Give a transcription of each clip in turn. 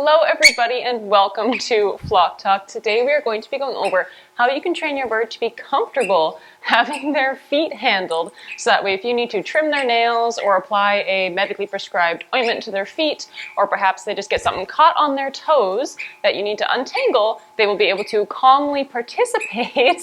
Hello everybody and welcome to Flock Talk. Today we are going to be going over how you can train your bird to be comfortable having their feet handled. So that way if you need to trim their nails or apply a medically prescribed ointment to their feet, or perhaps they just get something caught on their toes that you need to untangle, they will be able to calmly participate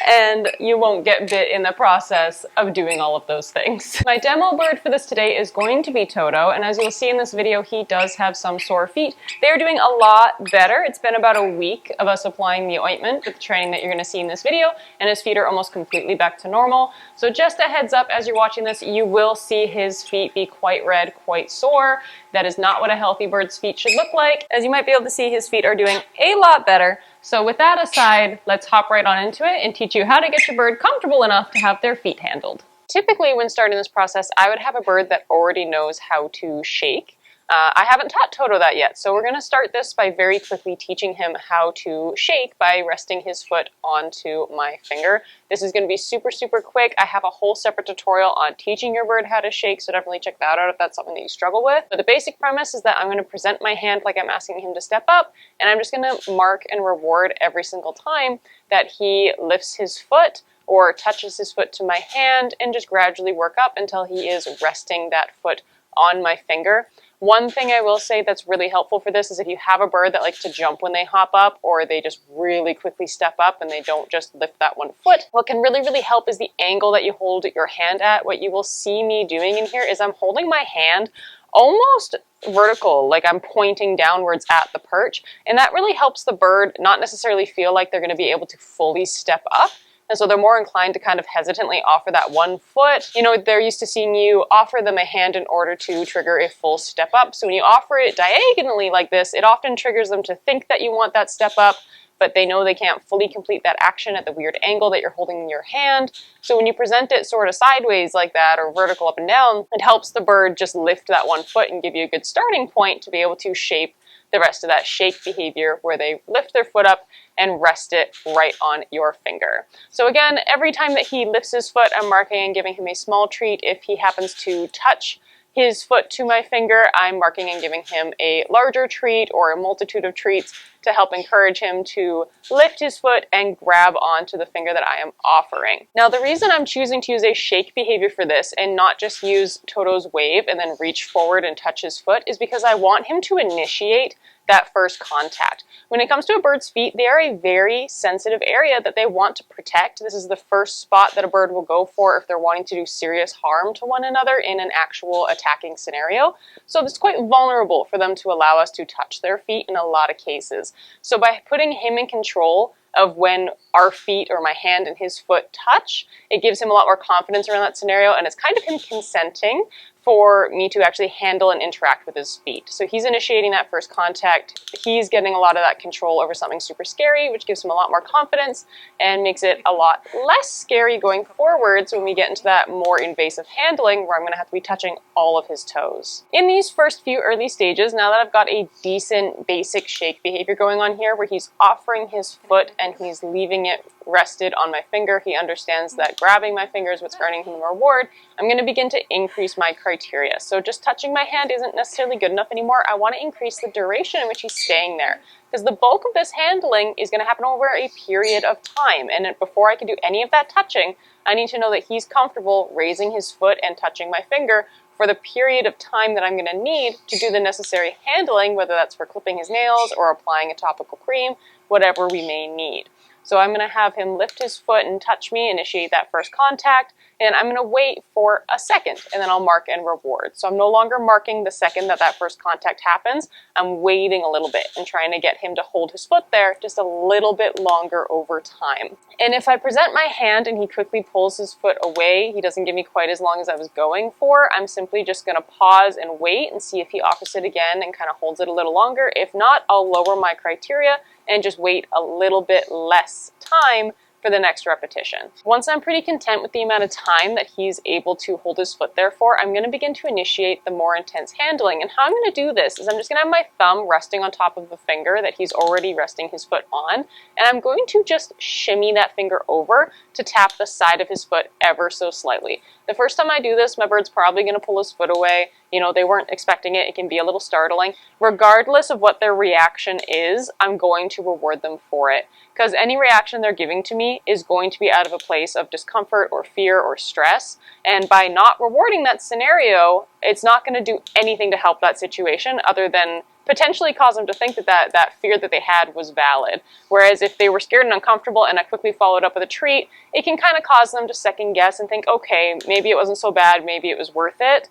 and you won't get bit in the process of doing all of those things. My demo bird for this today is going to be Toto, and as you'll see in this video, he does have some sore feet. They are doing a lot better. It's been about a week of us applying the ointment with the training that you're going to see in this video, and his feet are almost completely back to normal. So just a heads up, as you're watching this, you will see his feet be quite red, quite sore. That is not what a healthy bird's feet should look like. As you might be able to see, his feet are doing a lot better. So with that aside, let's hop right on into it and teach you how to get your bird comfortable enough to have their feet handled. Typically when starting this process, I would have a bird that already knows how to shake. I haven't taught Toto that yet, so we're going to start this by very quickly teaching him how to shake by resting his foot onto my finger. This is going to be super, super quick. I have a whole separate tutorial on teaching your bird how to shake, so definitely check that out if that's something that you struggle with. But the basic premise is that I'm going to present my hand like I'm asking him to step up, and I'm just going to mark and reward every single time that he lifts his foot or touches his foot to my hand, and just gradually work up until he is resting that foot on my finger. One thing I will say that's really helpful for this is if you have a bird that likes to jump when they hop up, or they just really quickly step up and they don't just lift that one foot, what can really, really help is the angle that you hold your hand at. What you will see me doing in here is I'm holding my hand almost vertical, like I'm pointing downwards at the perch, and that really helps the bird not necessarily feel like they're going to be able to fully step up. And so they're more inclined to kind of hesitantly offer that one foot. You know, they're used to seeing you offer them a hand in order to trigger a full step up. So when you offer it diagonally like this, it often triggers them to think that you want that step up, but they know they can't fully complete that action at the weird angle that you're holding in your hand. So when you present it sort of sideways like that, or vertical up and down, it helps the bird just lift that one foot and give you a good starting point to be able to shape the rest of that shake behavior where they lift their foot up and rest it right on your finger. So again, every time that he lifts his foot, I'm marking and giving him a small treat. If he happens to touch his foot to my finger, I'm marking and giving him a larger treat or a multitude of treats to help encourage him to lift his foot and grab onto the finger that I am offering. Now, the reason I'm choosing to use a shake behavior for this and not just use Toto's wave and then reach forward and touch his foot is because I want him to initiate that first contact. When it comes to a bird's feet, they are a very sensitive area that they want to protect. This is the first spot that a bird will go for if they're wanting to do serious harm to one another in an actual attacking scenario. So it's quite vulnerable for them to allow us to touch their feet in a lot of cases. So by putting him in control of when our feet or my hand and his foot touch, it gives him a lot more confidence around that scenario, and it's kind of him consenting for me to actually handle and interact with his feet. So he's initiating that first contact. He's getting a lot of that control over something super scary, which gives him a lot more confidence and makes it a lot less scary going forward. So when we get into that more invasive handling, where I'm going to have to be touching all of his toes. In these first few early stages, now that I've got a decent basic shake behavior going on here, where he's offering his foot and he's leaving it rested on my finger, he understands that grabbing my finger is what's earning him a reward. I'm going to begin to increase my criteria. So just touching my hand isn't necessarily good enough anymore. I want to increase the duration in which he's staying there, because the bulk of this handling is going to happen over a period of time. And before I can do any of that touching, I need to know that he's comfortable raising his foot and touching my finger for the period of time that I'm going to need to do the necessary handling, whether that's for clipping his nails or applying a topical cream, whatever we may need. So I'm going to have him lift his foot and touch me, initiate that first contact, and I'm going to wait for a second, and then I'll mark and reward. So I'm no longer marking the second that that first contact happens. I'm waiting a little bit and trying to get him to hold his foot there just a little bit longer over time. And if I present my hand and he quickly pulls his foot away, he doesn't give me quite as long as I was going for, I'm simply just going to pause and wait and see if he offers it again and kind of holds it a little longer. If not, I'll lower my criteria and just wait a little bit less time for the next repetition. Once I'm pretty content with the amount of time that he's able to hold his foot there for, I'm going to begin to initiate the more intense handling. And how I'm going to do this is I'm just going to have my thumb resting on top of the finger that he's already resting his foot on, and I'm going to just shimmy that finger over to tap the side of his foot ever so slightly. The first time I do this, my bird's probably going to pull his foot away. You know, they weren't expecting it. It can be a little startling. Regardless of what their reaction is, I'm going to reward them for it. Because any reaction they're giving to me is going to be out of a place of discomfort or fear or stress. And by not rewarding that scenario, it's not going to do anything to help that situation other than potentially cause them to think that fear that they had was valid. Whereas if they were scared and uncomfortable and I quickly followed up with a treat, it can kind of cause them to second guess and think, okay, maybe it wasn't so bad, maybe it was worth it.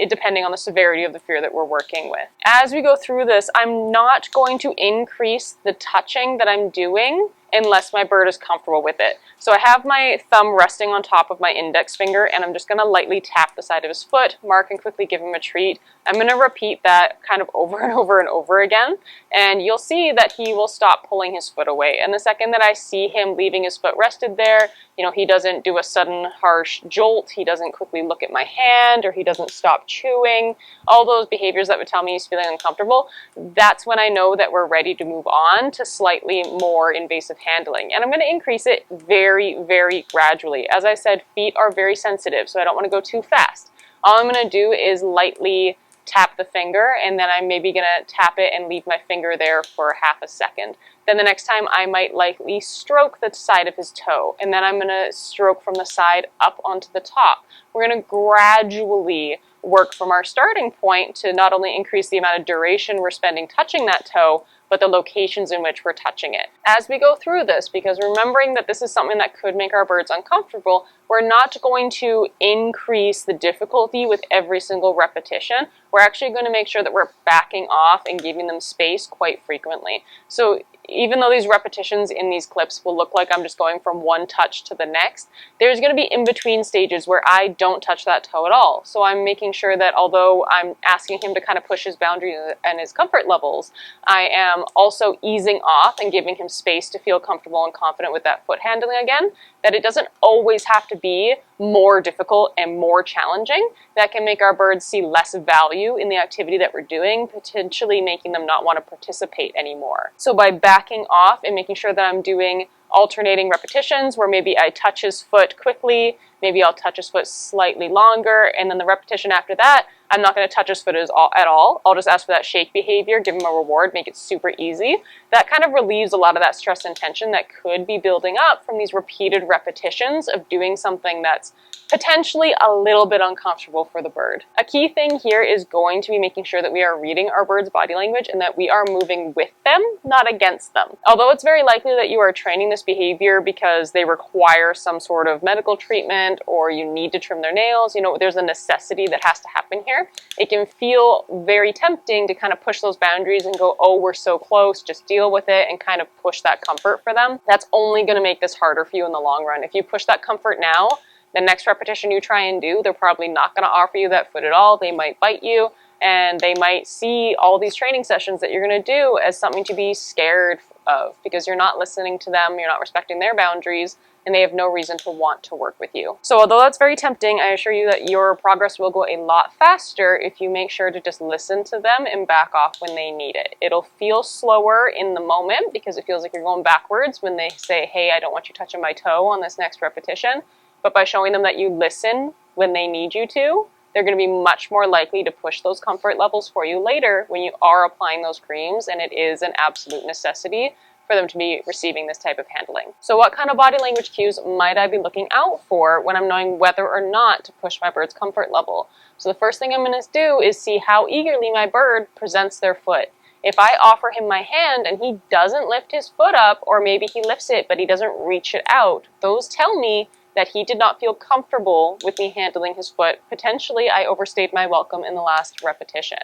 Depending on the severity of the fear that we're working with. As we go through this, I'm not going to increase the touching that I'm doing unless my bird is comfortable with it. So I have my thumb resting on top of my index finger, and I'm just going to lightly tap the side of his foot, mark and quickly give him a treat. I'm going to repeat that kind of over and over and over again, and you'll see that he will stop pulling his foot away. And the second that I see him leaving his foot rested there, you know, he doesn't do a sudden harsh jolt, he doesn't quickly look at my hand, or he doesn't stop chewing, all those behaviors that would tell me he's feeling uncomfortable, that's when I know that we're ready to move on to slightly more invasive handling. And I'm going to increase it very, very gradually. As I said, feet are very sensitive, so I don't want to go too fast. All I'm going to do is lightly tap the finger, and then I'm maybe going to tap it and leave my finger there for half a second. Then the next time I might lightly stroke the side of his toe, and then I'm going to stroke from the side up onto the top. We're going to gradually work from our starting point to not only increase the amount of duration we're spending touching that toe, but the locations in which we're touching it. As we go through this, because remembering that this is something that could make our birds uncomfortable, we're not going to increase the difficulty with every single repetition. We're actually going to make sure that we're backing off and giving them space quite frequently. So even though these repetitions in these clips will look like I'm just going from one touch to the next, there's going to be in-between stages where I don't touch that toe at all. So I'm making sure that although I'm asking him to kind of push his boundaries and his comfort levels, I am also easing off and giving him space to feel comfortable and confident with that foot handling again, that it doesn't always have to be more difficult and more challenging. That can make our birds see less value in the activity that we're doing, potentially making them not want to participate anymore. So by backing off and making sure that I'm doing alternating repetitions where maybe I touch his foot quickly, maybe I'll touch his foot slightly longer, and then the repetition after that, I'm not going to touch his foot at all. I'll just ask for that shake behavior, give him a reward, make it super easy. That kind of relieves a lot of that stress and tension that could be building up from these repeated repetitions of doing something that's potentially a little bit uncomfortable for the bird. A key thing here is going to be making sure that we are reading our bird's body language and that we are moving with them, not against them. Although it's very likely that you are training this behavior because they require some sort of medical treatment or you need to trim their nails, you know, there's a necessity that has to happen here. It can feel very tempting to kind of push those boundaries and go, oh, we're so close, just deal with it, and kind of push that comfort for them. That's only going to make this harder for you in the long run. If you push that comfort now, the next repetition you try and do, they're probably not going to offer you that foot at all. They might bite you, and they might see all these training sessions that you're going to do as something to be scared of because you're not listening to them, you're not respecting their boundaries, and they have no reason to want to work with you. So although that's very tempting, I assure you that your progress will go a lot faster if you make sure to just listen to them and back off when they need it. It'll feel slower in the moment because it feels like you're going backwards when they say, hey, I don't want you touching my toe on this next repetition. But by showing them that you listen when they need you to, they're going to be much more likely to push those comfort levels for you later when you are applying those creams and it is an absolute necessity for them to be receiving this type of handling. So what kind of body language cues might I be looking out for when I'm knowing whether or not to push my bird's comfort level? So the first thing I'm going to do is see how eagerly my bird presents their foot. If I offer him my hand and he doesn't lift his foot up, or maybe he lifts it but he doesn't reach it out, those tell me that he did not feel comfortable with me handling his foot. Potentially, I overstayed my welcome in the last repetition.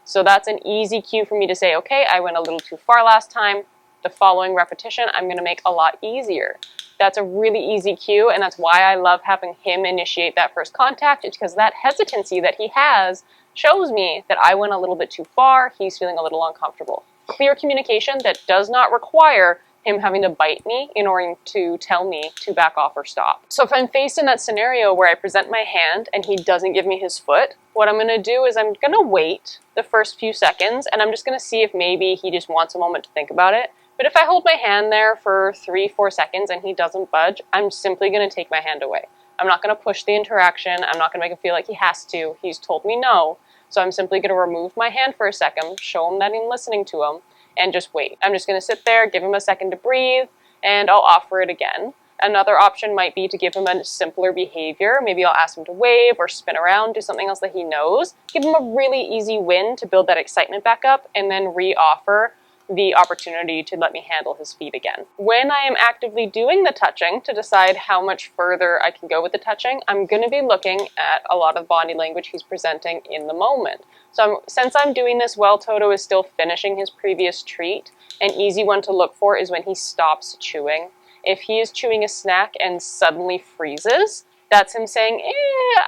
So that's an easy cue for me to say, okay, I went a little too far last time. The following repetition, I'm going to make a lot easier. That's a really easy cue, and that's why I love having him initiate that first contact. It's because that hesitancy that he has shows me that I went a little bit too far. He's feeling a little uncomfortable. Clear communication that does not require him having to bite me in order to tell me to back off or stop. So if I'm faced in that scenario where I present my hand and he doesn't give me his foot, what I'm going to do is I'm going to wait the first few seconds and I'm just going to see if maybe he just wants a moment to think about it. But if I hold my hand there for 3-4 seconds and he doesn't budge, I'm simply going to take my hand away. I'm not going to push the interaction. I'm not going to make him feel like he has to. He's told me no. So I'm simply going to remove my hand for a second, show him that I'm listening to him, and just wait. I'm just going to sit there, give him a second to breathe, and I'll offer it again. Another option might be to give him a simpler behavior. Maybe I'll ask him to wave or spin around, do something else that he knows. Give him a really easy win to build that excitement back up, and then re-offer the opportunity to let me handle his feet again. When I am actively doing the touching to decide how much further I can go with the touching, I'm going to be looking at a lot of body language he's presenting in the moment. So since I'm doing this while Toto is still finishing his previous treat, an easy one to look for is when he stops chewing. If he is chewing a snack and suddenly freezes, that's him saying,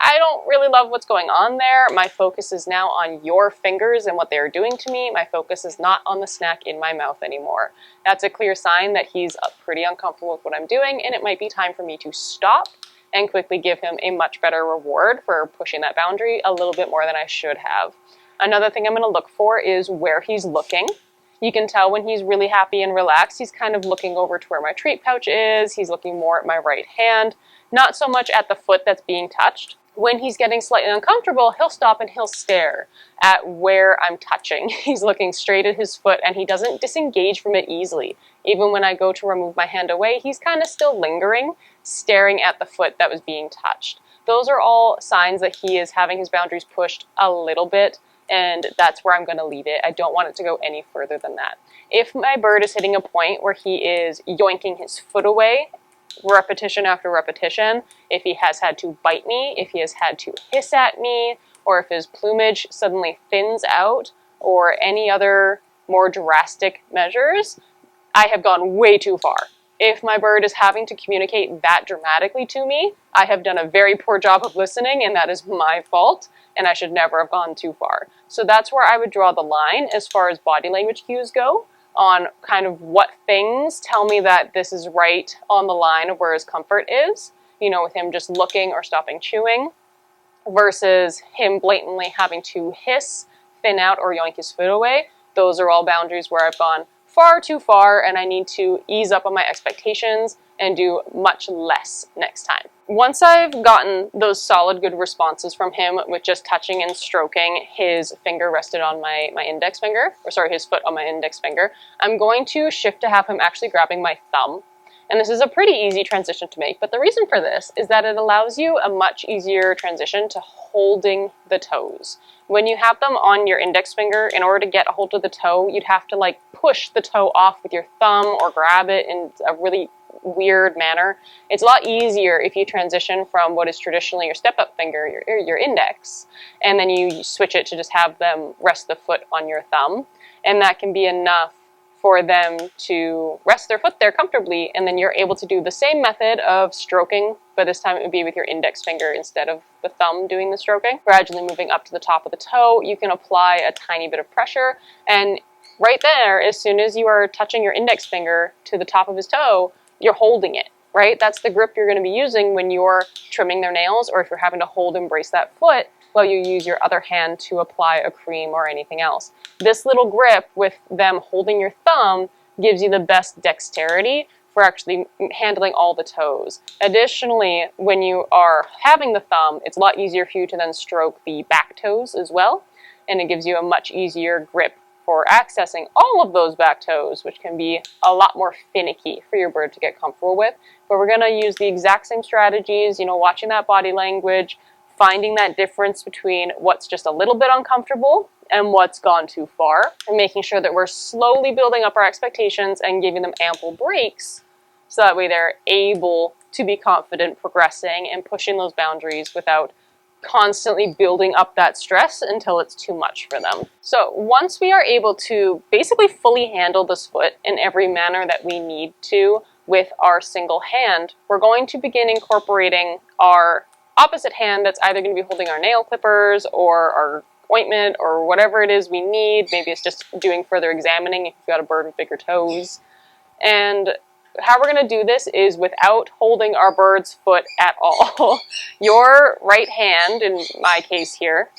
I don't really love what's going on there. My focus is now on your fingers and what they are doing to me. My focus is not on the snack in my mouth anymore. That's a clear sign that he's pretty uncomfortable with what I'm doing, and it might be time for me to stop and quickly give him a much better reward for pushing that boundary a little bit more than I should have. Another thing I'm going to look for is where he's looking. You can tell when he's really happy and relaxed, he's kind of looking over to where my treat pouch is. He's looking more at my right hand, not so much at the foot that's being touched. When he's getting slightly uncomfortable, he'll stop and he'll stare at where I'm touching. He's looking straight at his foot and he doesn't disengage from it easily. Even when I go to remove my hand away, he's kind of still lingering, staring at the foot that was being touched. Those are all signs that he is having his boundaries pushed a little bit, and that's where I'm going to leave it. I don't want it to go any further than that. If my bird is hitting a point where he is yoinking his foot away, repetition after repetition, if he has had to bite me, if he has had to hiss at me, or if his plumage suddenly thins out, or any other more drastic measures, I have gone way too far. If my bird is having to communicate that dramatically to me, I have done a very poor job of listening, and that is my fault, and I should never have gone too far. So that's where I would draw the line as far as body language cues go, on kind of what things tell me that this is right on the line of where his comfort is, you know, with him just looking or stopping chewing, versus him blatantly having to hiss, thin out, or yoink his food away. Those are all boundaries where I've gone far too far, and I need to ease up on my expectations and do much less next time. Once I've gotten those solid good responses from him with just touching and stroking his finger rested on my index finger, or sorry, his foot on my index finger, I'm going to shift to have him actually grabbing my thumb. And this is a pretty easy transition to make, but the reason for this is that it allows you a much easier transition to holding the toes. When you have them on your index finger, in order to get a hold of the toe, you'd have to like push the toe off with your thumb or grab it in a really weird manner. It's a lot easier if you transition from what is traditionally your step-up finger, your index, and then you switch it to just have them rest the foot on your thumb, and that can be enough for them to rest their foot there comfortably, and then you're able to do the same method of stroking, but this time it would be with your index finger instead of the thumb doing the stroking. Gradually moving up to the top of the toe, you can apply a tiny bit of pressure, and right there, as soon as you are touching your index finger to the top of his toe, you're holding it, right? That's the grip you're going to be using when you're trimming their nails, or if you're having to hold and brace that foot while you use your other hand to apply a cream or anything else. This little grip with them holding your thumb gives you the best dexterity for actually handling all the toes. Additionally, when you are having the thumb, it's a lot easier for you to then stroke the back toes as well, and it gives you a much easier grip for accessing all of those back toes, which can be a lot more finicky for your bird to get comfortable with. But we're gonna use the exact same strategies, watching that body language, finding that difference between what's just a little bit uncomfortable and what's gone too far, and making sure that we're slowly building up our expectations and giving them ample breaks so that way they're able to be confident progressing and pushing those boundaries without constantly building up that stress until it's too much for them. So once we are able to basically fully handle this foot in every manner that we need to with our single hand, we're going to begin incorporating our opposite hand that's either going to be holding our nail clippers or our ointment or whatever it is we need. Maybe it's just doing further examining if you've got a bird with bigger toes. And how we're going to do this is without holding our bird's foot at all. Your right hand, in my case here,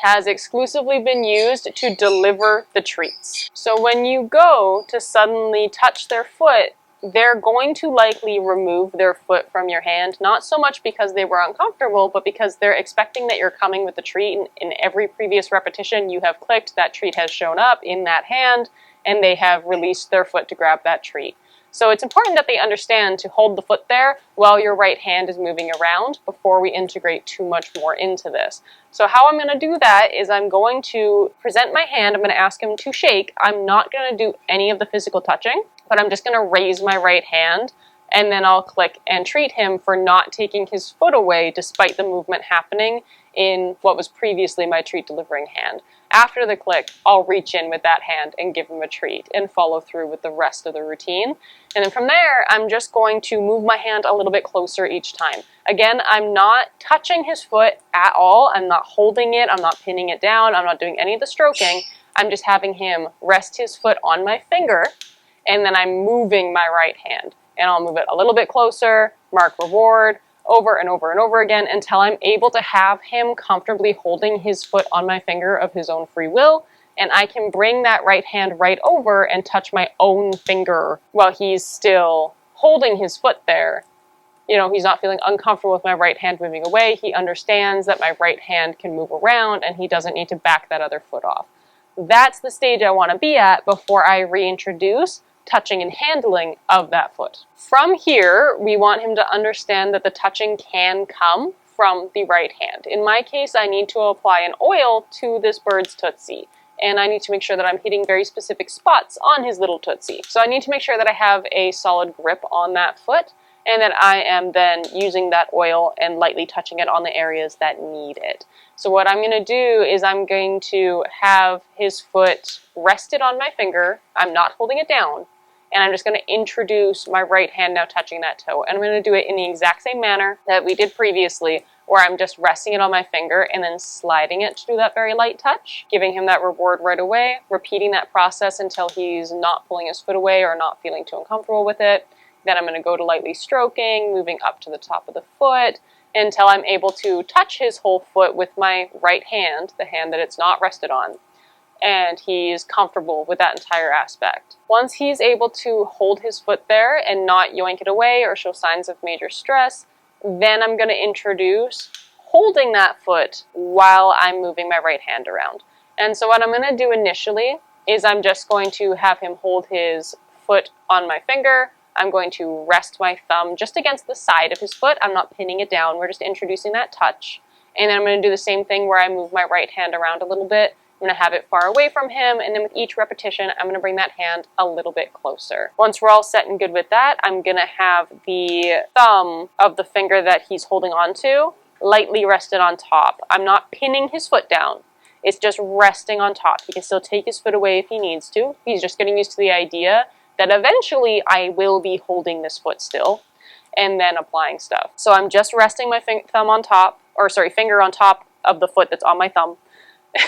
has exclusively been used to deliver the treats. So when you go to suddenly touch their foot, they're going to likely remove their foot from your hand, not so much because they were uncomfortable, but because they're expecting that you're coming with the treat. In every previous repetition you have clicked, that treat has shown up in that hand, and they have released their foot to grab that treat. So it's important that they understand to hold the foot there while your right hand is moving around before we integrate too much more into this. So how I'm going to do that is I'm going to present my hand. I'm going to ask him to shake. I'm not going to do any of the physical touching, but I'm just going to raise my right hand, and then I'll click and treat him for not taking his foot away despite the movement happening in what was previously my treat delivering hand. After the click, I'll reach in with that hand and give him a treat and follow through with the rest of the routine. And then from there, I'm just going to move my hand a little bit closer each time. Again, I'm not touching his foot at all. I'm not holding it. I'm not pinning it down. I'm not doing any of the stroking. I'm just having him rest his foot on my finger, and then I'm moving my right hand. And I'll move it a little bit closer, mark reward, over and over and over again until I'm able to have him comfortably holding his foot on my finger of his own free will, and I can bring that right hand right over and touch my own finger while he's still holding his foot there. You know, he's not feeling uncomfortable with my right hand moving away. He understands that my right hand can move around and he doesn't need to back that other foot off. That's the stage I want to be at before I reintroduce touching and handling of that foot. From here, we want him to understand that the touching can come from the right hand. In my case, I need to apply an oil to this bird's tootsie, and I need to make sure that I'm hitting very specific spots on his little tootsie. So I need to make sure that I have a solid grip on that foot, and that I am then using that oil and lightly touching it on the areas that need it. So what I'm going to do is I'm going to have his foot rested on my finger. I'm not holding it down. And I'm just going to introduce my right hand now touching that toe. And I'm going to do it in the exact same manner that we did previously, where I'm just resting it on my finger and then sliding it to do that very light touch, giving him that reward right away, repeating that process until he's not pulling his foot away or not feeling too uncomfortable with it. Then I'm going to go to lightly stroking, moving up to the top of the foot, until I'm able to touch his whole foot with my right hand, the hand that it's not rested on. And he's comfortable with that entire aspect. Once he's able to hold his foot there and not yoink it away or show signs of major stress, then I'm going to introduce holding that foot while I'm moving my right hand around. And so what I'm going to do initially is I'm just going to have him hold his foot on my finger. I'm going to rest my thumb just against the side of his foot. I'm not pinning it down. We're just introducing that touch. And then I'm going to do the same thing where I move my right hand around a little bit. I'm going to have it far away from him, and then with each repetition, I'm going to bring that hand a little bit closer. Once we're all set and good with that, I'm going to have the thumb of the finger that he's holding on to lightly rested on top. I'm not pinning his foot down. It's just resting on top. He can still take his foot away if he needs to. He's just getting used to the idea that eventually I will be holding this foot still and then applying stuff. So I'm just resting my finger on top of the foot that's on my thumb.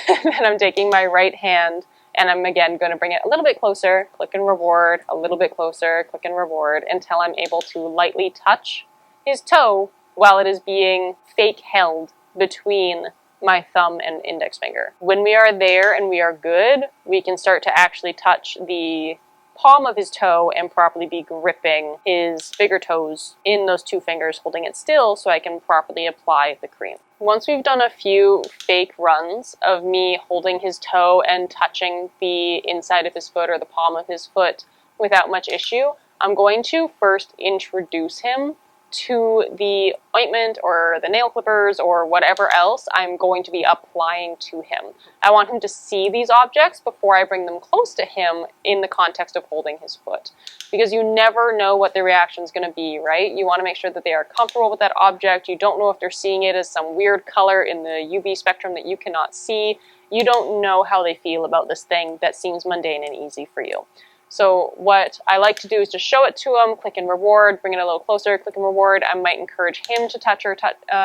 And then I'm taking my right hand and I'm again going to bring it a little bit closer, click and reward, a little bit closer, click and reward, until I'm able to lightly touch his toe while it is being fake held between my thumb and index finger. When we are there and we are good, we can start to actually touch the palm of his toe and properly be gripping his bigger toes in those two fingers, holding it still so I can properly apply the cream. Once we've done a few fake runs of me holding his toe and touching the inside of his foot or the palm of his foot without much issue, I'm going to first introduce him to the ointment or the nail clippers or whatever else I'm going to be applying to him. I want him to see these objects before I bring them close to him in the context of holding his foot. Because you never know what the reaction is going to be, right? You want to make sure that they are comfortable with that object. You don't know if they're seeing it as some weird color in the UV spectrum that you cannot see. You don't know how they feel about this thing that seems mundane and easy for you. So what I like to do is just show it to him, click and reward, bring it a little closer, click and reward. I might encourage him to touch or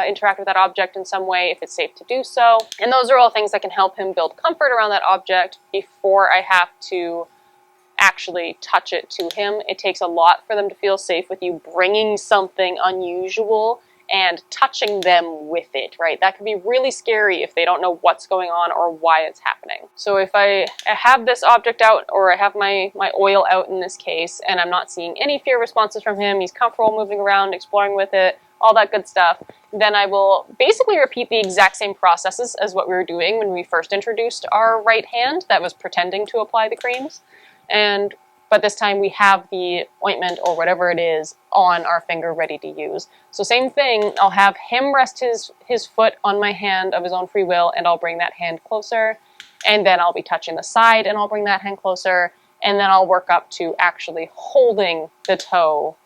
interact with that object in some way if it's safe to do so. And those are all things that can help him build comfort around that object before I have to actually touch it to him. It takes a lot for them to feel safe with you bringing something unusual and touching them with it, right? That can be really scary if they don't know what's going on or why it's happening. So if I have this object out, or I have my oil out in this case, and I'm not seeing any fear responses from him, he's comfortable moving around, exploring with it, all that good stuff, then I will basically repeat the exact same processes as what we were doing when we first introduced our right hand that was pretending to apply the creams. But this time we have the ointment or whatever it is on our finger ready to use. So same thing, I'll have him rest his foot on my hand of his own free will, and I'll bring that hand closer, and then I'll be touching the side and I'll bring that hand closer, and then I'll work up to actually holding the toe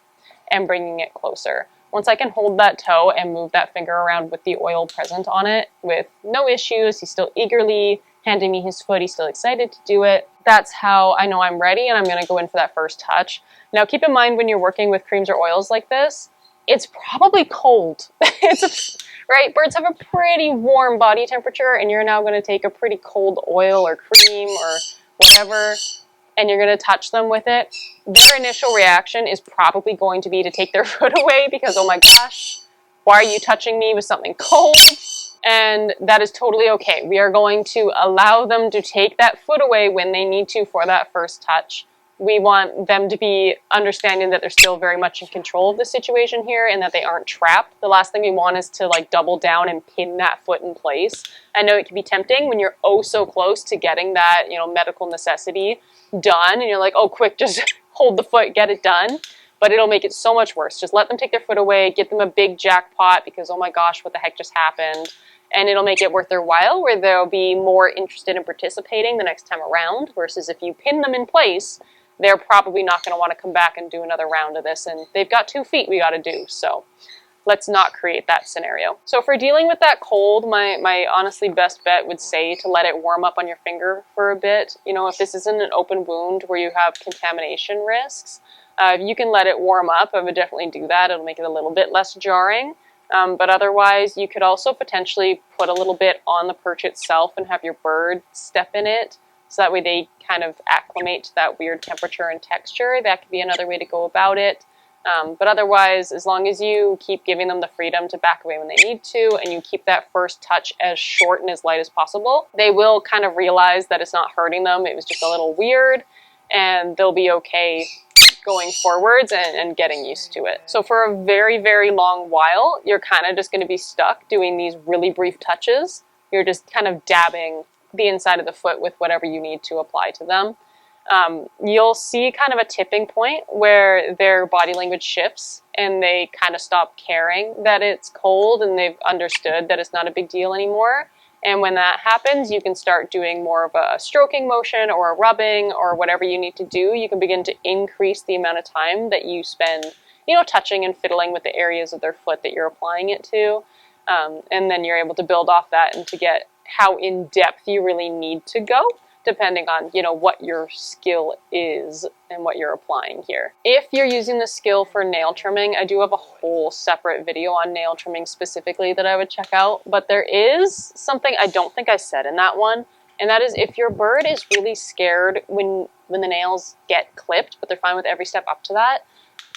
and bringing it closer. Once I can hold that toe and move that finger around with the oil present on it with no issues, he's still eagerly handing me his foot, he's still excited to do it, that's how I know I'm ready and I'm going to go in for that first touch. Now keep in mind when you're working with creams or oils like this, it's probably cold. Right? Birds have a pretty warm body temperature, and you're now going to take a pretty cold oil or cream or whatever, and you're going to touch them with it. Their initial reaction is probably going to be to take their foot away because, oh my gosh, why are you touching me with something cold? And that is totally okay. We are going to allow them to take that foot away when they need to for that first touch. We want them to be understanding that they're still very much in control of the situation here and that they aren't trapped. The last thing we want is to like double down and pin that foot in place. I know it can be tempting when you're oh so close to getting that, medical necessity done, and you're like, oh quick, just hold the foot, get it done. But it'll make it so much worse. Just let them take their foot away, get them a big jackpot because, oh my gosh, what the heck just happened? And it'll make it worth their while, where they'll be more interested in participating the next time around, versus if you pin them in place, they're probably not going to want to come back and do another round of this, and they've got 2 feet we got to do, so let's not create that scenario. So for dealing with that cold, my honestly best bet would say to let it warm up on your finger for a bit. If this isn't an open wound where you have contamination risks, you can let it warm up. I would definitely do that. It'll make it a little bit less jarring. But otherwise, you could also potentially put a little bit on the perch itself and have your bird step in it, so that way they kind of acclimate to that weird temperature and texture. That could be another way to go about it. But otherwise, as long as you keep giving them the freedom to back away when they need to, and you keep that first touch as short and as light as possible, they will kind of realize that it's not hurting them. It was just a little weird, and they'll be okay going forwards and getting used to it. So for a very, very long while, you're kind of just going to be stuck doing these really brief touches. You're just kind of dabbing the inside of the foot with whatever you need to apply to them. You'll see kind of a tipping point where their body language shifts and they kind of stop caring that it's cold and they've understood that it's not a big deal anymore. And when that happens, you can start doing more of a stroking motion or a rubbing or whatever you need to do. You can begin to increase the amount of time that you spend, touching and fiddling with the areas of their foot that you're applying it to. And then you're able to build off that and to get how in depth you really need to go, depending on, what your skill is and what you're applying here. If you're using the skill for nail trimming, I do have a whole separate video on nail trimming specifically that I would check out, but there is something I don't think I said in that one, and that is if your bird is really scared when the nails get clipped, but they're fine with every step up to that,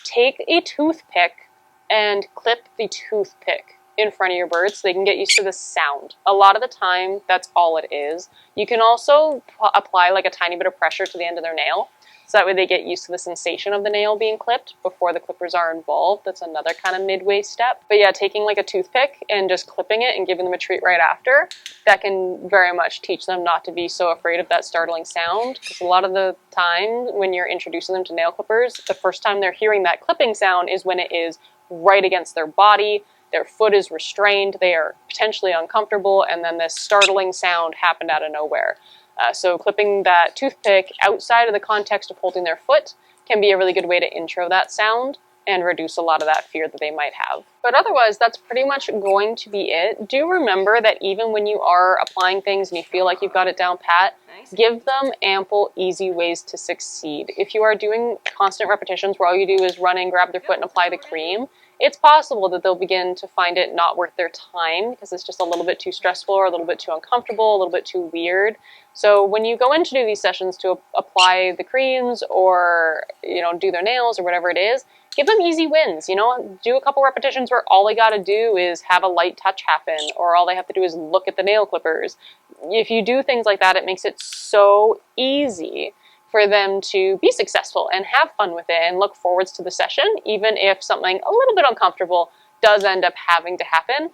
take a toothpick and clip the toothpick in front of your bird so they can get used to the sound. A lot of the time, that's all it is. You can also apply like a tiny bit of pressure to the end of their nail, so that way they get used to the sensation of the nail being clipped before the clippers are involved. That's another kind of midway step. But yeah, taking like a toothpick and just clipping it and giving them a treat right after, that can very much teach them not to be so afraid of that startling sound. Because a lot of the time when you're introducing them to nail clippers, the first time they're hearing that clipping sound is when it is right against their body. Their foot is restrained, they are potentially uncomfortable, and then this startling sound happened out of nowhere. So clipping that toothpick outside of the context of holding their foot can be a really good way to intro that sound and reduce a lot of that fear that they might have. But otherwise, that's pretty much going to be it. Do remember that even when you are applying things and you feel like you've got it down pat, give them ample, easy ways to succeed. If you are doing constant repetitions where all you do is run in, grab their foot, and apply the cream, it's possible that they'll begin to find it not worth their time because it's just a little bit too stressful or a little bit too uncomfortable, a little bit too weird. So when you go in to do these sessions to apply the creams or, do their nails or whatever it is, give them easy wins. Do a couple repetitions where all they got to do is have a light touch happen, or all they have to do is look at the nail clippers. If you do things like that, it makes it so easy for them to be successful and have fun with it and look forwards to the session, even if something a little bit uncomfortable does end up having to happen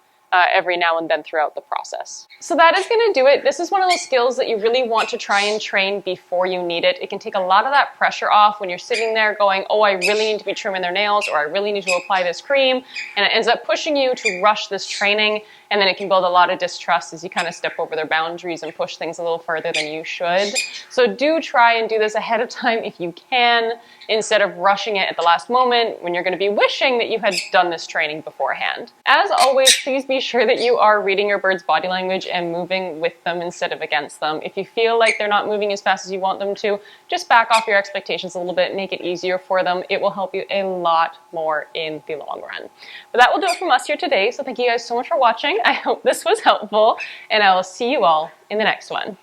every now and then throughout the process. So that is going to do it. This is one of those skills that you really want to try and train before you need it. It can take a lot of that pressure off when you're sitting there going, oh, I really need to be trimming their nails, or I really need to apply this cream, and it ends up pushing you to rush this training, and then it can build a lot of distrust as you kind of step over their boundaries and push things a little further than you should. So do try and do this ahead of time if you can, instead of rushing it at the last moment when you're going to be wishing that you had done this training beforehand. As always, please be sure that you are reading your bird's body language and moving with them instead of against them. If you feel like they're not moving as fast as you want them to, just back off your expectations a little bit, make it easier for them. It will help you a lot more in the long run. But that will do it from us here today. So thank you guys so much for watching. I hope this was helpful, and I will see you all in the next one.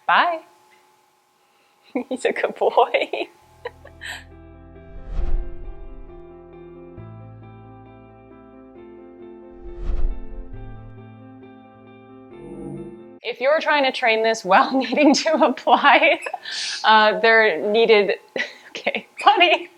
Bye. He's a good boy. If you're trying to train this while needing to apply, okay, funny.